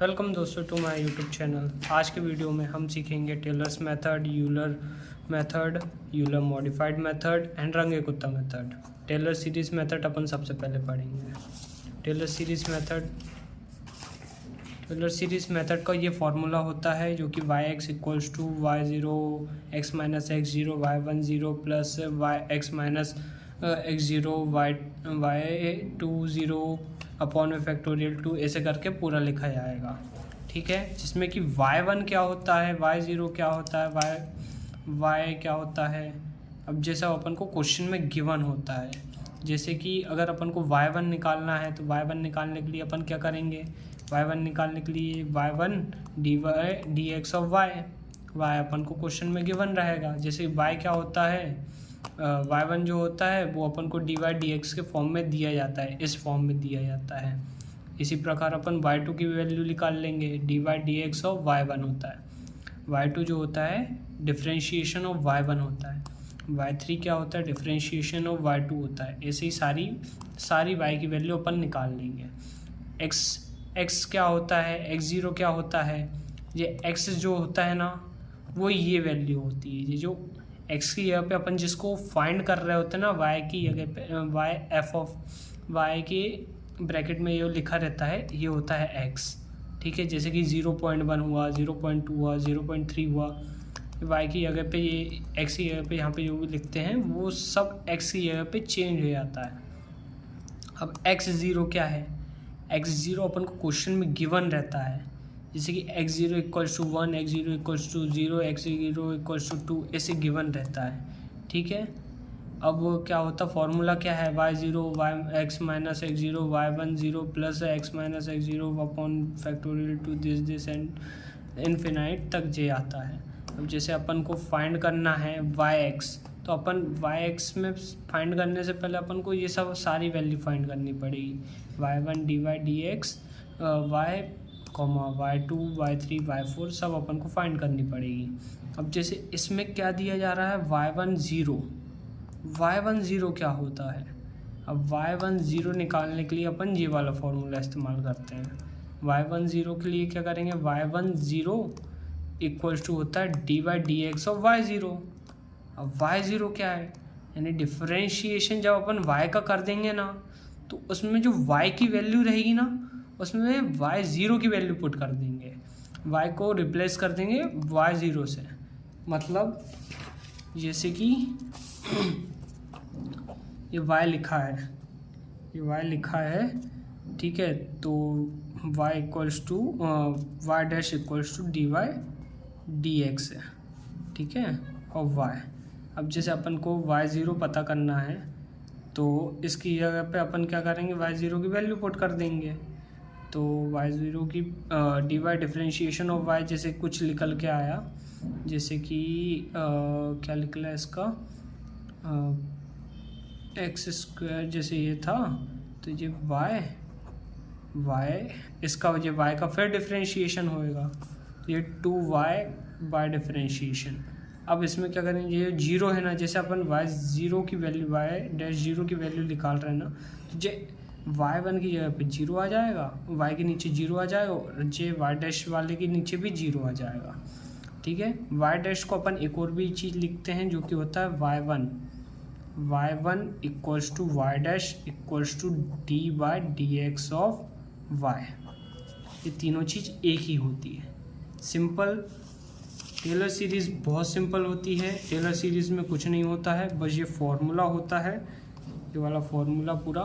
Welcome दोस्तों to my YouTube channel. आज के वीडियो में हम सीखेंगे Taylor's method, Euler modified method and Runge Kutta method. Taylor series method अपन सबसे पहले पढ़ेंगे। टेलर सीरीज़ मेथड का ये फार्मूला होता है जो कि y(x equals to y0 x minus x0 y10 plus x minus x0 y20 upon में फैक्टोरियल 2 ऐसे करके पूरा लिखा जाएगा। ठीक है, जिसमें कि y1 क्या होता है, y0 क्या होता है, y क्या होता है। अब जैसा अपन को क्वेश्चन में गिवन होता है, जैसे कि अगर अपन को y1 निकालना है तो y1 निकालने के लिए अपन क्या करेंगे, y1 निकालने के लिए y1 dx ऑफ y अपन को क्वेश्चन में गिवन रहेगा। जैसे y क्या होता है, y1 जो होता है वो अपन को dy dx के फॉर्म में दिया जाता है, इस फॉर्म में दिया जाता है। इसी प्रकार अपन y2 की वैल्यू निकाल लेंगे, dy dx ऑफ y1 होता है। y2 जो होता है डिफ्रेंशिएशन ऑफ y1 होता है। y3 क्या होता है, डिफ्रेंशिएशन ऑफ y2 होता है। ऐसे ही सारी y की वैल्यू अपन निकाल लेंगे। x क्या होता है, x0 क्या होता है, ये x जो होता है ना वो ये वैल्यू होती है। ये जो x की जगह पे अपन जिसको फाइंड कर रहे होते हैं ना, y की जगह पे y f ऑफ y के ब्रैकेट में ये लिखा रहता है, ये होता है x। ठीक है, जैसे कि 0.1 हुआ, 0.2 हुआ, 0.3 हुआ, y की जगह पे ये x की जगह पे यहाँ पे जो भी लिखते हैं वो सब x की जगह पे चेंज हो जाता है। अब x0 क्या है, x0 अपन को क्वेश्चन में गिवन रहता है, जैसे कि x0 equals to 1, x0 equals to 0, x0 equals to 2 ऐसे गिवन रहता है। ठीक है, अब क्या होता, फार्मूला क्या है, y0 x minus x0 y10 plus x minus x0 upon factorial two this and infinite तक जे आता है। अब जैसे अपन को फाइंड करना है yx, तो अपन yx में फाइंड करने से पहले अपन को ये सब सारी वैल्यू फाइंड करनी पड़ेगी। y1 dy dx y, y2 y3 y4 सब अपन को फाइंड करनी पड़ेगी। अब जैसे इसमें क्या दिया जा रहा है, y10 क्या होता है। अब y10 निकालने के लिए अपन ये वाला फॉर्मूला इस्तेमाल करते हैं। y10 के लिए क्या करेंगे, y10 इक्वल्स टू होता है dy dx ऑफ y0। अब y0 क्या है, यानी डिफरेंशिएशन जब अपन y का कर देंगे ना तो उसमें जो y की वैल्यू रहेगी ना उसमें y0 की वैल्यू पुट कर देंगे, y को रिप्लेस कर देंगे y0 से। मतलब जैसे कि ये y लिखा है, ठीक है, तो y equals to y dash equals to dy dx है। ठीक है, और y, अब जैसे अपन को y0 पता करना है तो इसकी जगह पे अपन क्या करेंगे, y0 की वैल्यू पुट कर देंगे। तो y0 की dy डिफरेंशिएशन ऑफ y जैसे कुछ निकल के आया, जैसे कि क्या निकला इसका, एक्स स्क्वायर जैसे ये था, तो ये y इसका ये y का फिर डिफरेंशिएशन होएगा, ये 2y बाय डिफरेंशिएशन। अब इसमें क्या करेंगे, ये 0 है ना, जैसे अपन y0 की वैल्यू y-0 की वैल्यू निकाल रहे हैं ना, तो जे y1 की जगह पे 0 आ जाएगा, y के नीचे 0 आ जाएगा, और जे y डैश वाले के नीचे भी 0 आ जाएगा। ठीक है, y डैश को अपन एक और भी चीज़ लिखते हैं जो कि होता है y1 equals to y dash equals to dy dx of y। ये तीनों चीज़ एक ही होती है। सिंपल, टेलर सीरीज़ बहुत सिंपल होती है। टेलर सीरीज़ में कुछ नहीं होता है, बस ये फार्मूला होता है, ये वाला फार्मूला पूरा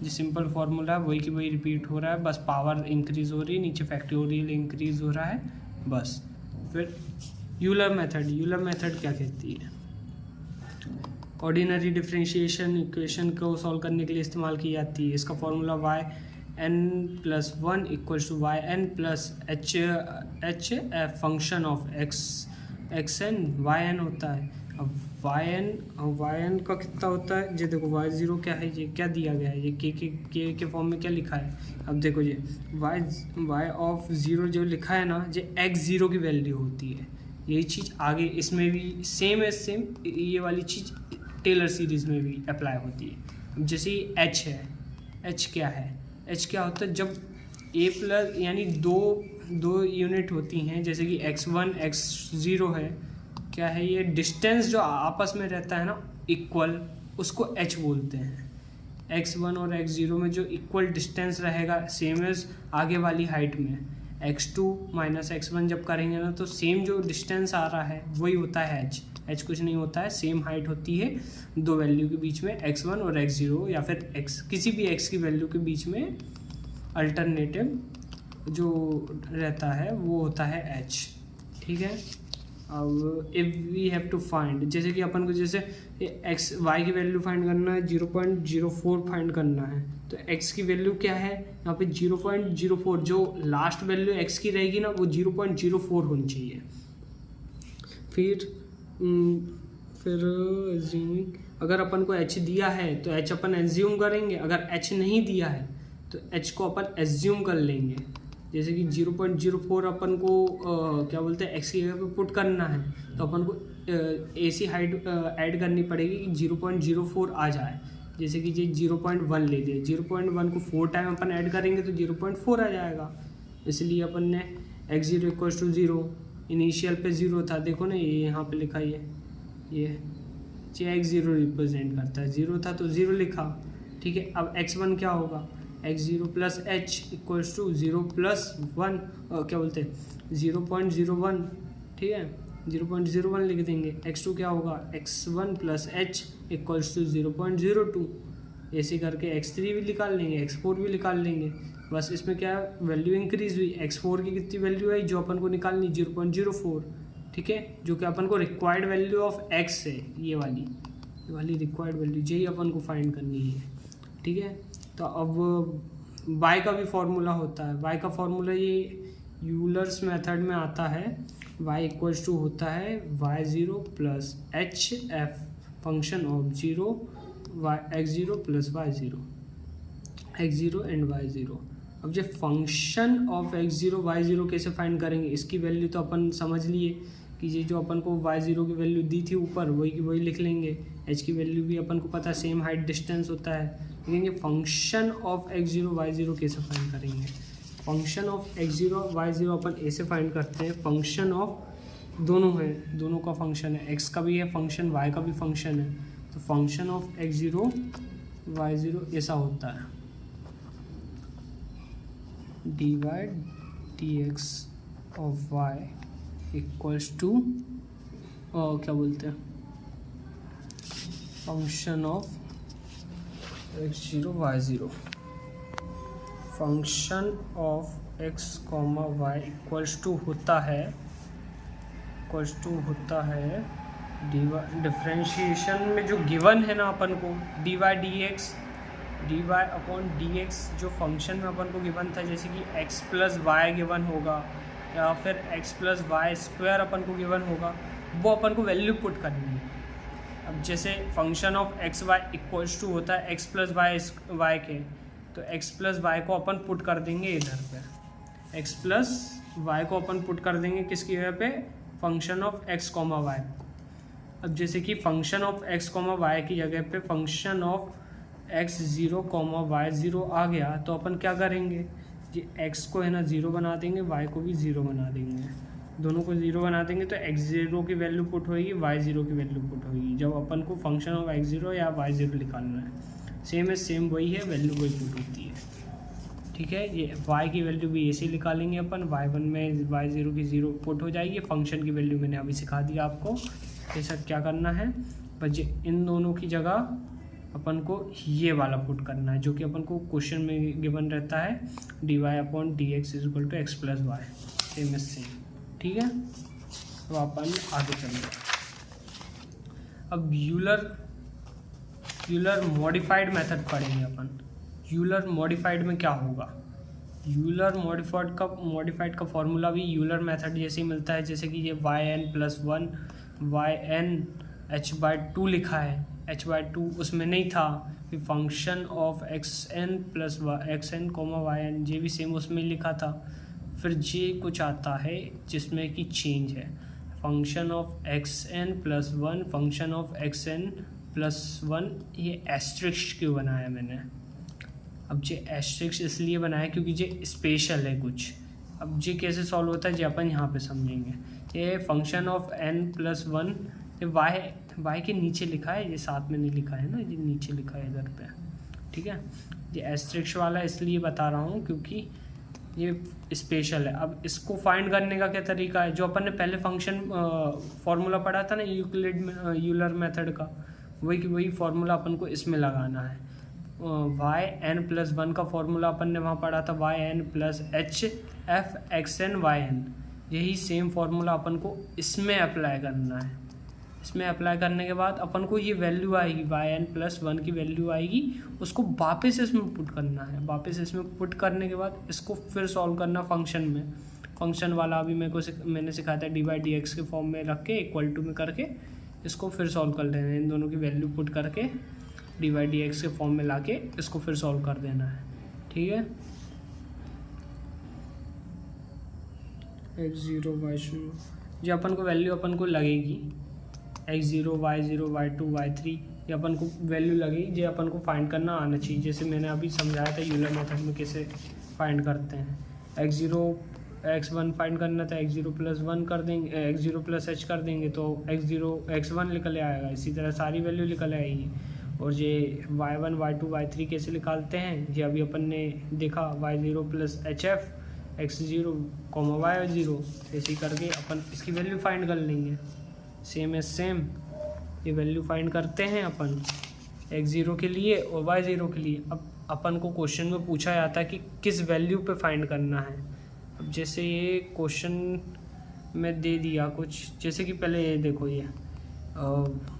जो सिंपल फार्मूला है वही की वही रिपीट हो रहा है, बस पावर इंक्रीज़ हो रही है, नीचे फैक्टोरियल इंक्रीज़ हो रहा है बस। फिर यूलर मेथड क्या कहती है, ऑर्डिनरी डिफरेंशिएशन इक्वेशन को सॉल्व करने के लिए इस्तेमाल की जाती है। इसका formula yn+1 equals to yn plus h function of xn yn होता है। अब yn का कितना होता है, ये देखो y0 क्या है, ये क्या दिया गया है, ये के फॉर्म में क्या लिखा है। अब देखो ये y ऑफ 0 जो लिखा है ना, ये x0 की वैल्यू होती है। यही चीज़ आगे इसमें भी सेम ये वाली चीज़ टेलर सीरीज़ में भी अप्लाई होती है। अब जैसे h है, h क्या है, h क्या होता है, जब ए प्लस यानी दो यूनिट होती हैं, जैसे कि x1 x0 है, क्या है ये डिस्टेंस जो आपस में रहता है ना इक्वल, उसको h बोलते हैं। x1 और x0 में जो इक्वल डिस्टेंस रहेगा सेम एज आगे वाली हाइट में, x2 माइनस x1 जब करेंगे ना तो सेम जो डिस्टेंस आ रहा है वही होता है h कुछ नहीं होता है, सेम हाइट होती है दो वैल्यू के बीच में x1 और x0, या फिर x किसी भी x की वैल्यू के बीच में अल्टरनेटिव जो रहता है वो होता है h। ठीक है। अब if we have to find, जैसे कि अपन को जैसे x y की वैल्यू फाइंड करना है 0.04 फाइंड करना है, तो x की वैल्यू क्या है यहाँ पे 0.04, जो लास्ट वैल्यू x की रहेगी ना वो 0.04 होनी चाहिए। फिर अगर अपन को h दिया है तो h अपन एज्यूम करेंगे, अगर h नहीं दिया है तो h को अपन एज्यूम कर लेंगे। जैसे कि 0.04 अपन को क्या बोलते हैं x की जगह पे पुट करना है, तो अपन को ऐसी हाइट ऐड करनी पड़ेगी कि 0.04 आ जाए। जैसे कि ये 0.1 ले लिया, 0.1 को 4 टाइम अपन ऐड करेंगे तो 0.4 आ जाएगा। इसलिए अपन ने x0 इक्वल्स टू 0, इनिशियल पे 0 था, देखो ना ये यहाँ पे लिखा ये x0 रिप्रेजेंट करता है, 0 था तो 0 लिखा। ठीक है। अब x1 क्या होगा, x0 plus h equals to 0 plus 1 क्या बोलते हैं 0.01। ठीक है, 0.01 लिख देंगे। x2 क्या होगा, x1 plus h equals to 0.02। ऐसे करके x3 भी निकाल लेंगे, x4 भी निकाल लेंगे। बस इसमें क्या वैल्यू इंक्रीज हुई, x4 की कितनी वैल्यू आई जो अपन को निकालनी 0.04। ठीक है, जो कि अपन को रिक्वायर्ड वैल्यू ऑफ x है, ये वाली रिक्वायर्ड वैल्यू यही अपन को फाइंड करनी है। ठीक है। तो अब y का भी फॉर्मूला होता है, y का फॉर्मूला ये यूलर्स मेथड में आता है। y इक्वल्स टू होता है y0 plus H F function of x0 plus y0 and y0। अब जो फंक्शन ऑफ x0 y0 कैसे फाइंड करेंगे, इसकी वैल्यू तो अपन समझ लिए कि ये जो अपन को y0 की वैल्यू दी थी ऊपर वही की वही लिख लेंगे, h की वैल्यू भी अपन को पता है सेम हाइट डिस्टेंस होता है। लेकिन फंक्शन ऑफ x0 y0 कैसे फाइंड करेंगे, फंक्शन ऑफ x0 y0 अपन ऐसे फाइंड करते हैं, फंक्शन ऑफ दोनों है, दोनों का फंक्शन है, x का भी है फंक्शन, y का भी फंक्शन है। तो फंक्शन ऑफ x0 y0 ऐसा होता है dx of y equals to क्या बोलते हैं function of x0 y0, function of x comma y equals to होता है डिफरेंशिएशन में जो गिवन है ना अपन को dy अपॉन dx, जो फंक्शन में अपन को गिवन था, जैसे कि x प्लस वाई गिवन होगा या फिर x प्लस वाई स्क्वायर अपन को गिवन होगा, वो अपन को वैल्यू पुट करनी है। अब जैसे function of x y equals to होता है x प्लस वाई के, तो x प्लस वाई को अपन पुट कर देंगे इधर पे, x प्लस वाई को अपन पुट कर देंगे किसकी जगह पे, function of x comma y. अब जैसे कि function of x comma y की जगह पे function of x0 comma y0 आ गया, तो अपन क्या करेंगे, ये x को है ना 0 बना देंगे, y को भी 0 बना देंगे, दोनों को 0 बना देंगे तो x0 की वैल्यू पुट होगी, y0 की वैल्यू पुट होगी। जब अपन को फंक्शन ऑफ x0 या y0 निकालना है, सेम वही है, वैल्यू वही पुट होती है। ठीक है, ये y की वैल्यू भी ऐसे निकालेंगे अपन, y1 में y0 की 0 पुट हो जाएगी। फंक्शन की वैल्यू मैंने अभी सिखा दिया आपको कैसा क्या करना है, बस इन दोनों की जगह अपन को ये वाला पुट करना है जो कि अपन को क्वेश्चन में गिवन रहता है dy upon d x is equal to x plus y, same. ठीक है, तो अपन आगे चलते हैं। अब यूलर मॉडिफाइड मेथड पढ़ेंगे अपन। यूलर मॉडिफाइड में क्या होगा, यूलर मॉडिफाइड का फॉर्मूला भी यूलर मेथड जैसे ही मिलता है, जैसे कि ये yn प्लस 1 yn h/2 लिखा है, h/2 उसमें नहीं था, फिर function of xn plus xn comma yn ये भी सेम उसमें लिखा था। फिर ये कुछ आता है जिसमें कि चेंज है, function of xn plus 1 function of xn plus 1, ये एस्ट्रिक्स क्यों बनाया मैंने, अब जे एस्ट्रिक्स इसलिए बनाया क्योंकि जे स्पेशल है कुछ। अब जे कैसे सॉल्व होता है जे अपन यहाँ पे समझेंगे। ये फंक्शन ऑफ n+1, ये y के नीचे लिखा है, ये साथ में नहीं लिखा है ना, ये नीचे लिखा है इधर पे, ठीक है। ये एस्ट्रिक्स वाला इसलिए बता रहा हूँ क्योंकि ये स्पेशल है। अब इसको फाइंड करने का क्या तरीका है, जो अपन ने पहले फंक्शन फार्मूला पढ़ा था ना यूलर मेथड का, वही फार्मूला अपन को इसमें लगाना है। yn+1 का फार्मूला अपन ने वहाँ पढ़ा था yn+hf(xn)yn, यही सेम फार्मूला अपन को इसमें अप्लाई करना है। इसमें अप्लाई करने के बाद अपन को ये वैल्यू आएगी yn+1 की वैल्यू आएगी, उसको वापस इसमें पुट करना है। वापस इसमें पुट करने के बाद इसको फिर सॉल्व करना फंक्शन में। फंक्शन वाला अभी मैंने सिखाया था dy/dx के फॉर्म में रख के इक्वल टू में करके इसको फिर सॉल्व कर देना है। इन दोनों की वैल्यू पुट करके dy/dx के फॉर्म में लाके इसको फिर सॉल्व कर देना है, ठीक है। x0 y0 जो अपन को वैल्यू अपन को लगेगी x0 y0 y2 y3 ये अपन को वैल्यू लगेगी, जो अपन को फाइंड करना आना चाहिए। जैसे मैंने अभी समझाया था यूलर मेथड में कैसे फाइंड करते हैं। x1 फाइंड करना था, x0+1 कर देंगे, x0+h कर देंगे तो x1 निकल आएगा। इसी तरह सारी वैल्यू निकल आएगी। और ये y1 y2 y3 कैसे निकालते हैं ये अभी अपन ने देखा, y0+hf x0, y0, ऐसे करके अपन इसकी वैल्यू फाइंड कर लेंगे। सेम ये वैल्यू फाइंड करते हैं अपन x0 के लिए और y0 के लिए। अब अपन को क्वेश्चन में पूछा जाता है कि किस वैल्यू पे फाइंड करना है। अब जैसे ये क्वेश्चन में दे दिया कुछ, जैसे कि पहले ये देखो, ये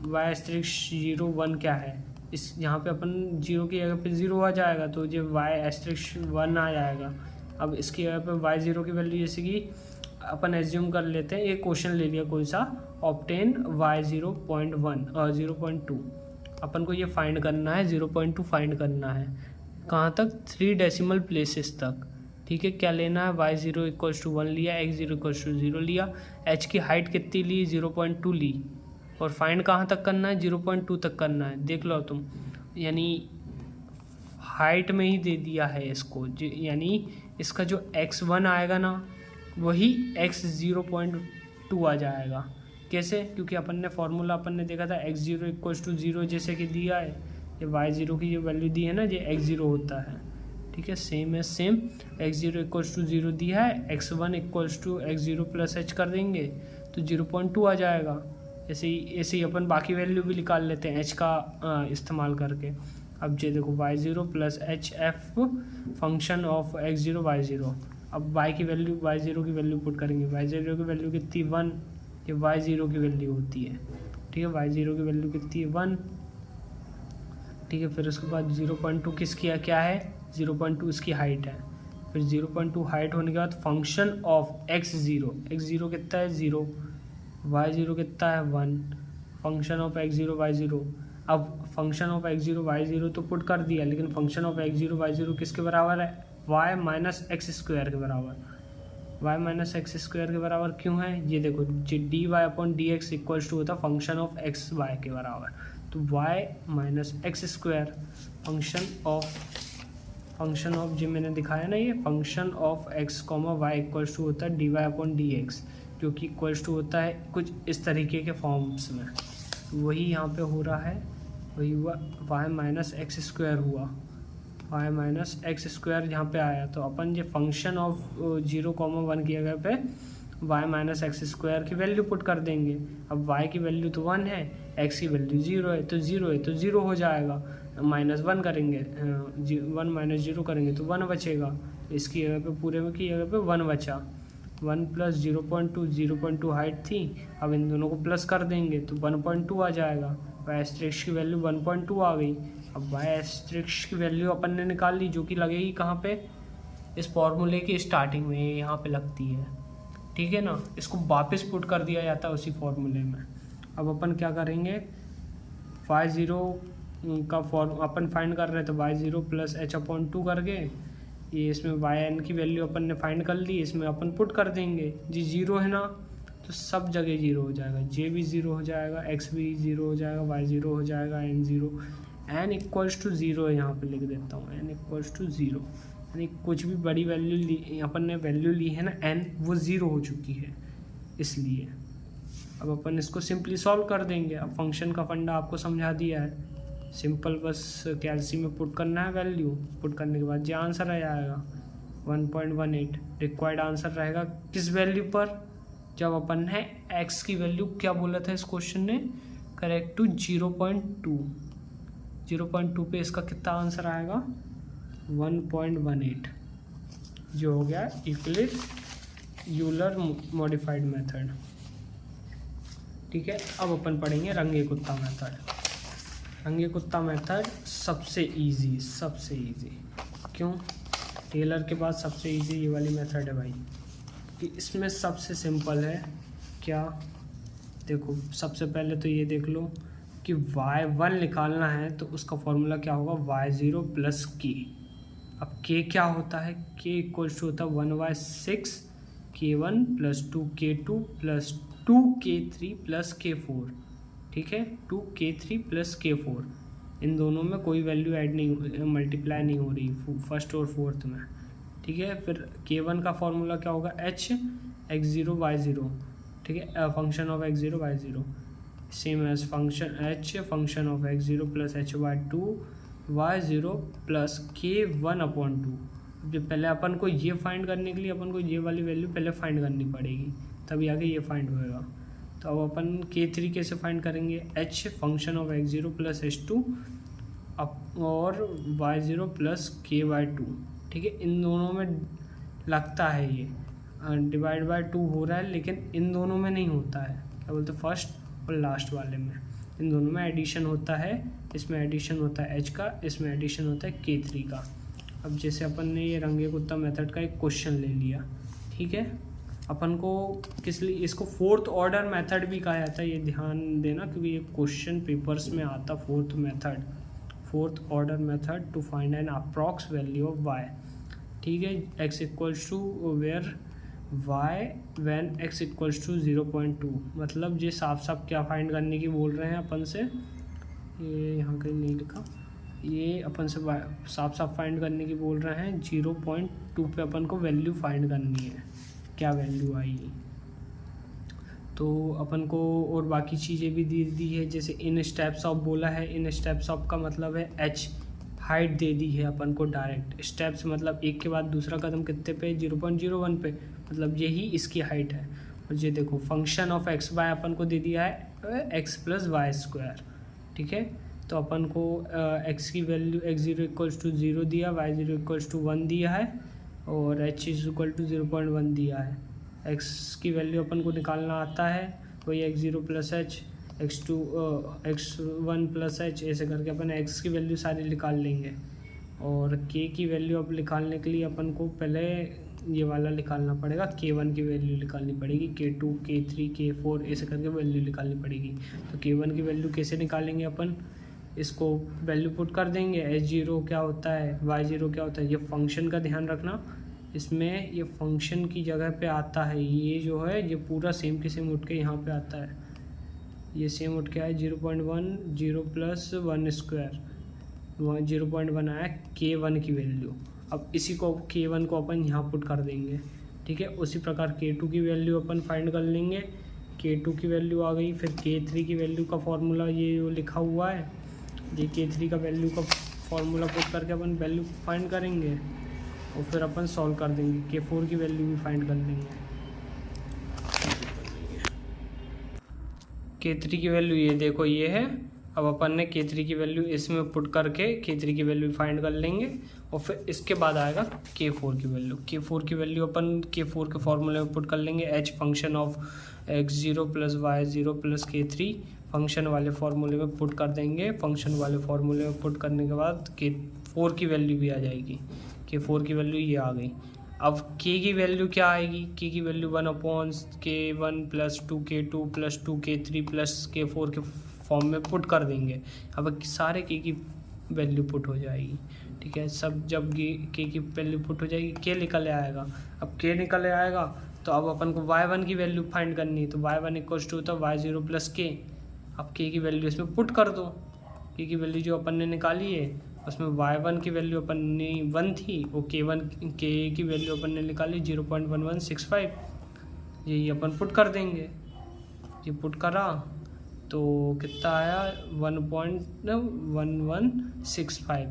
y*0 1 क्या है, इस यहाँ पे अपन 0 की जगह पे 0 आ जाएगा तो ये y*1 आ जाएगा। अब इसकी जगह पे y0 की वैल्यू जैसे कि अपन एज्यूम कर लेते हैं, एक क्वेश्चन ले लिया कोई सा, ऑब्टेन y0.1 और 0.2, अपन को ये फाइंड करना है, 0.2 फाइंड करना है। कहाँ तक? 3 डेसिमल प्लेसेस तक, ठीक है। क्या लेना है? y0 = 1 लिया, x0 = 0 लिया, h की हाइट कितनी ली? 0.2 ली। और फाइंड कहाँ तक करना है? 0.2 तक करना है। देख लो तुम, यानी हाइट में ही दे दिया है इसको, यानी इसका जो x1 आएगा ना वही x0.2 आ जाएगा। कैसे? क्योंकि अपन ने फार्मूला अपन ने देखा था x0 = 0 जैसे कि दिया है, ये y0 की जो वैल्यू दी है ना ये x0 होता है, ठीक है। सेम x0 = 0 दिया है, x1 = x0+h कर देंगे तो 0.2 आ जाएगा। ऐसे ही अपन बाकी वैल्यू भी निकाल लेते हैं h का इस्तेमाल करके। अब ये देखो y0+hf function of x0 y0। अब y0 की वैल्यू पुट करेंगे, y0 की वैल्यू कितनी? 1, ये y0 की वैल्यू होती है, ठीक है। y0 की वैल्यू कितनी है? 1, ठीक है। फिर उसके बाद 0.2 किसकी क्या है? 0.2 इसकी हाइट है। फिर 0.2 हाइट होने के बाद फंक्शन ऑफ x0 कितना है? 0, y0 कितना है? 1, फंक्शन ऑफ x0 y0। अब फंक्शन ऑफ x0 y0 तो पुट कर दिया, लेकिन फंक्शन ऑफ x0 y0 किसके बराबर है? y-x² के बराबर। y-x² के बराबर क्यों है? ये देखो, dy/dx = होता फंक्शन ऑफ xy के बराबर, तो y-x² फंक्शन ऑफ जो मैंने दिखाया ना, ये फंक्शन ऑफ x, y = होता है dy/dx, जो कि = होता है कुछ इस तरीके के फॉर्म्स में। वही यहाँ पे हो रहा है, वही हुआ, y-x² हुआ, y-x² यहाँ पे आया। तो अपन ये फंक्शन ऑफ 0, 1 की जगह पे y-x² की वैल्यू पुट कर देंगे। अब y की वैल्यू तो 1 है, x की वैल्यू 0 है, तो 0 हो जाएगा। -1 करेंगे, 1 - 0 करेंगे तो 1 बचेगा। इसकी जगह पे पूरे में की जगह पे 1 बचा। 1 + 0.2 हाइट थी, अब इन दोनों को प्लस कर देंगे तो 1.2 आ जाएगा। y* की वैल्यू 1.2 आ गई। अब y* की वैल्यू अपन ने निकाल ली, जो कि लगेगी कहाँ पे? इस फॉर्मूले की स्टार्टिंग में, यहाँ पे लगती है, ठीक है ना। इसको वापस पुट कर दिया जाता है उसी फॉर्मूले में। अब अपन क्या करेंगे, y0 का अपन फाइंड कर रहे थे, y0+h/2 करके ये इसमें yn की वैल्यू अपन ने फाइंड कर ली, इसमें अपन पुट कर देंगे। जी 0 है ना, तो सब जगह 0 हो जाएगा, j भी 0 हो जाएगा, x भी 0 हो जाएगा, y 0 हो जाएगा, n 0, n इक्वल्स टू 0 यहाँ पे लिख देता हूँ, n इक्वल्स टू 0, यानी कुछ भी बड़ी वैल्यू ली, अपन ने वैल्यू ली है ना n, वो 0 हो चुकी है, इसलिए अब अपन इसको सिंपली सॉल्व कर देंगे। अब फंक्शन का फंडा आपको समझा दिया है, सिंपल बस कैलसी में पुट करना है वैल्यू, पुट करने के बाद जो आंसर आ जाएगा 1.18 रिक्वायर्ड आंसर रहेगा किस वैल्यू पर, जब अपन ने x की वैल्यू क्या बोला था इस क्वेश्चन ने, करेक्ट टू 0.2 पे इसका कितना आंसर आएगा 1.18, जो हो गया यूक्लिड यूलर मॉडिफाइड मेथड। ठीक है, अब अपन पढ़ेंगे रंगे कुत्ता मेथड। रंगे कुत्ता मेथड सबसे इजी क्यों, टेलर के बाद सबसे इजी ये वाली मेथड है भाई, कि इसमें सबसे सिंपल है क्या, देखो सबसे पहले तो ये देख लो कि y1 निकालना है तो उसका फॉर्मूला क्या होगा y0 प्लस k। अब k क्या होता है, k इक्वल्स टू होता है 1/6 k1 plus 2k2 plus 2k3 plus k4। ठीक है, 2k3 प्लस k4, इन दोनों में कोई वैल्यू ऐड नहीं, मल्टीप्लाई नहीं हो रही फर्स्ट और फोर्थ में। ठीक है, फिर k1 का फॉर्मूला क्या होगा h x0 y0। ठीक है, function of x0 y0 same as function h function of x0 plus h/2 y0 plus k1/2। जब पहले अपन को ये फाइंड करने के लिए अपन को ये वाली वैल्यू पहले फाइंड करनी पड़ेगी, तभी आगे ये फाइंड होएगा। तो अब अपन k3 कैसे फाइंड करेंगे, h function of x0 plus h2 और y0 प्लस k/2। ठीक है, इन दोनों में लगता है ये डिवाइड बाय 2 हो रहा है, लेकिन इन दोनों में नहीं होता है, क्या बोलते फर्स्ट और लास्ट वाले में, इन दोनों में एडिशन होता है, इसमें एडिशन होता है h का, इसमें एडिशन होता है k3 का। अब जैसे अपन ने ये रंगे कुत्ता मेथड का एक क्वेश्चन ले लिया, ठीक है, अपन को किस लिए इसको फोर्थ ऑर्डर मेथड भी कहा जाता है, ये ध्यान देना क्योंकि ये क्वेश्चन पेपर्स में आता, fourth order method to find an approx value of y। ठीक है, x equals to where y when x equals to 0.2, मतलब ये साफ क्या फाइंड करने की बोल रहे हैं अपन से, ये यहाँ कहीं नहीं लिखा, ये अपन से साफ फाइंड करने की बोल रहे हैं 0.2 पे अपन को वैल्यू फाइंड करनी है, क्या वैल्यू आएगी। तो अपन को और बाकी चीज़ें भी दी है, जैसे इन स्टेप्स ऑफ बोला है, इन स्टेप्स ऑफ का मतलब है h, हाइट दे दी है अपन को डायरेक्ट, स्टेप्स मतलब एक के बाद दूसरा कदम कितने पे 0.01 पे, मतलब यही इसकी हाइट है। और ये देखो फंक्शन ऑफ एक्स वाई अपन को दे दिया है x प्लस वाई स्क्वायर। ठीक है, तो अपन को x की वैल्यू x0 इक्वल्स टू 0 दिया, y0 इक्वल्स टू 1 दिया है और h इज इक्वल टू 0.1 दिया है। x की वैल्यू अपन को निकालना आता है, वही x0 plus h, x1 plus h, ऐसे करके अपन x की वैल्यू सारी निकाल लेंगे। और k की वैल्यू अब निकालने के लिए अपन को पहले ये वाला निकालना पड़ेगा, k1 की वैल्यू निकालनी पड़ेगी, k2 k3 k4 ऐसे करके वैल्यू निकालनी पड़ेगी। तो k1 की वैल्यू कैसे निकालेंगे अपन, इसको वैल्यू पुट कर देंगे, h0 क्या होता है y0 क्या होता है, ये फंक्शन का ध्यान रखना, इसमें ये फंक्शन की जगह पे आता है, ये जो है ये पूरा सेम के सेम उठ के यहाँ पे आता है, ये सेम उठ के आया 0.1 0 प्लस 1 स्क्वायर, 0.1 आया k1 की वैल्यू। अब इसी को k1 को अपन यहाँ पुट कर देंगे। ठीक है, उसी प्रकार k2 की वैल्यू अपन फाइंड कर लेंगे, k2 की वैल्यू आ गई, फिर k3 की वैल्यू का फॉर्मूला ये जो लिखा हुआ है, ये k3 का वैल्यू का फॉर्मूला पुट करके अपन वैल्यू फाइंड करेंगे और फिर अपन सॉल्व कर देंगे, k4 की वैल्यू भी फाइंड कर लेंगे। k3 की वैल्यू ये देखो ये है, अब अपन ने k3 की वैल्यू इसमें पुट करके k3 की वैल्यू फाइंड कर लेंगे और फिर इसके बाद आएगा k4 की वैल्यू। k4 की वैल्यू अपन k4 के फॉर्मूले में पुट कर लेंगे, h function of x0 plus y0 plus k3 function वाले फार्मूले में पुट कर देंगे। फंक्शन वाले फार्मूले में पुट करने के बाद k4 की वैल्यू भी आ जाएगी, k4 की वैल्यू ये आ गई। अब k की वैल्यू क्या आएगी, k की value 1/k1 plus 2k2 plus 2k3 plus k4 के फॉर्म में पुट कर देंगे। अब सारे k की वैल्यू पुट हो जाएगी। ठीक है, सब जब k की वैल्यू पुट हो जाएगी k निकल आएगा। अब k निकल आएगा तो अब अपन को y1 की वैल्यू फाइंड करनी है, तो y1 इक्वल्स टू होता है y0 प्लस k। अब k की वैल्यू इसमें पुट कर दो, के की वैल्यू जो अपन ने निकाली है उसमें y1 की वैल्यू अपन ने 1 थी और के की वैल्यू अपन ने निकाली 0.1165। यही अपन पुट कर देंगे। ये पुट करा तो कितना आया 1.1165।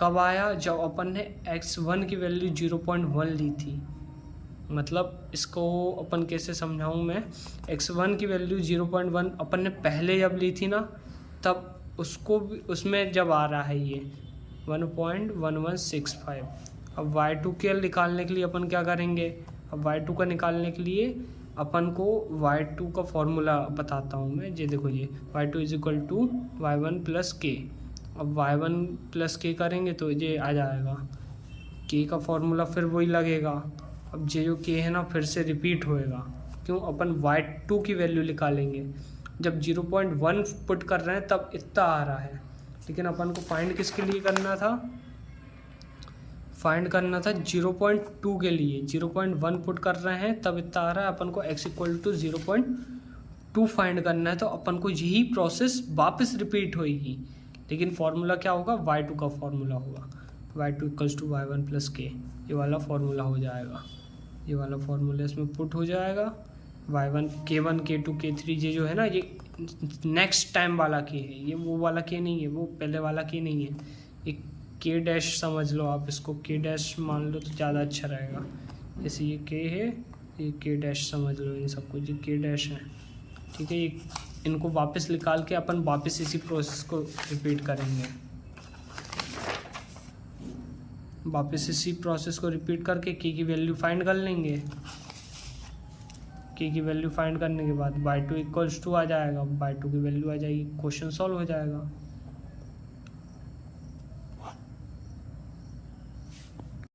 कब आया? जब अपन ने x1 की वैल्यू 0.1 ली थी। मतलब इसको अपन कैसे समझाऊं मैं, x1 की वैल्यू 0.1 अपन ने पहले जब ली थी ना, तब उसको भी उसमें जब आ रहा है ये 1.1165। अब y2 के निकालने के लिए अपन क्या करेंगे? अब y2 का निकालने के लिए अपन को y2 का फॉर्मूला बताता हूँ मैं। ये देखो, ये y2 is equal to y1 plus के। अब y1 प्लस के करेंगे तो ये आ जाएगा, के का फॉर्मूला फिर वही लगेगा। अब ये जो के है ना फिर से रिपीट होएगा। क्यों? अपन y2 की वैल्यू निकालेंगे। जब 0.1 पुट कर रहे हैं तब इतना आ रहा है, लेकिन अपन को फाइंड किसके लिए करना था? फाइंड करना था 0.2 के लिए। 0.1 पुट कर रहे हैं तब इतना आ रहा है। अपन को x इक्वल टू 0.2 फाइंड करना है, तो अपन को यही प्रोसेस वापस रिपीट होएगी। लेकिन फॉर्मूला क्या होगा? y2 का फॉर्मूला होगा, y2 equals to y1 plus के। ये वाला फॉर्मूला हो जाएगा। ये वाला फॉर्मूला इसमें पुट हो जाएगा। y1 k1 k2 k3 ये जो है ना, ये नेक्स्ट टाइम वाला के है, ये वो वाला के नहीं है, वो पहले वाला के नहीं है। एक के डैश समझ लो आप इसको, के डैश मान लो तो ज़्यादा अच्छा रहेगा। जैसे ये के है, ये के डैश समझ लो इन सबको, जो के डैश है। ठीक है, ये इनको वापस निकाल के अपन वापस इसी प्रोसेस को रिपीट करेंगे। वापस इसी प्रोसेस को रिपीट करके के की वैल्यू फाइंड कर लेंगे। के की वैल्यू फाइंड करने के बाद y2 इक्वल्स टू आ जाएगा। y2 की वैल्यू आ जाएगी, क्वेश्चन सॉल्व हो जाएगा।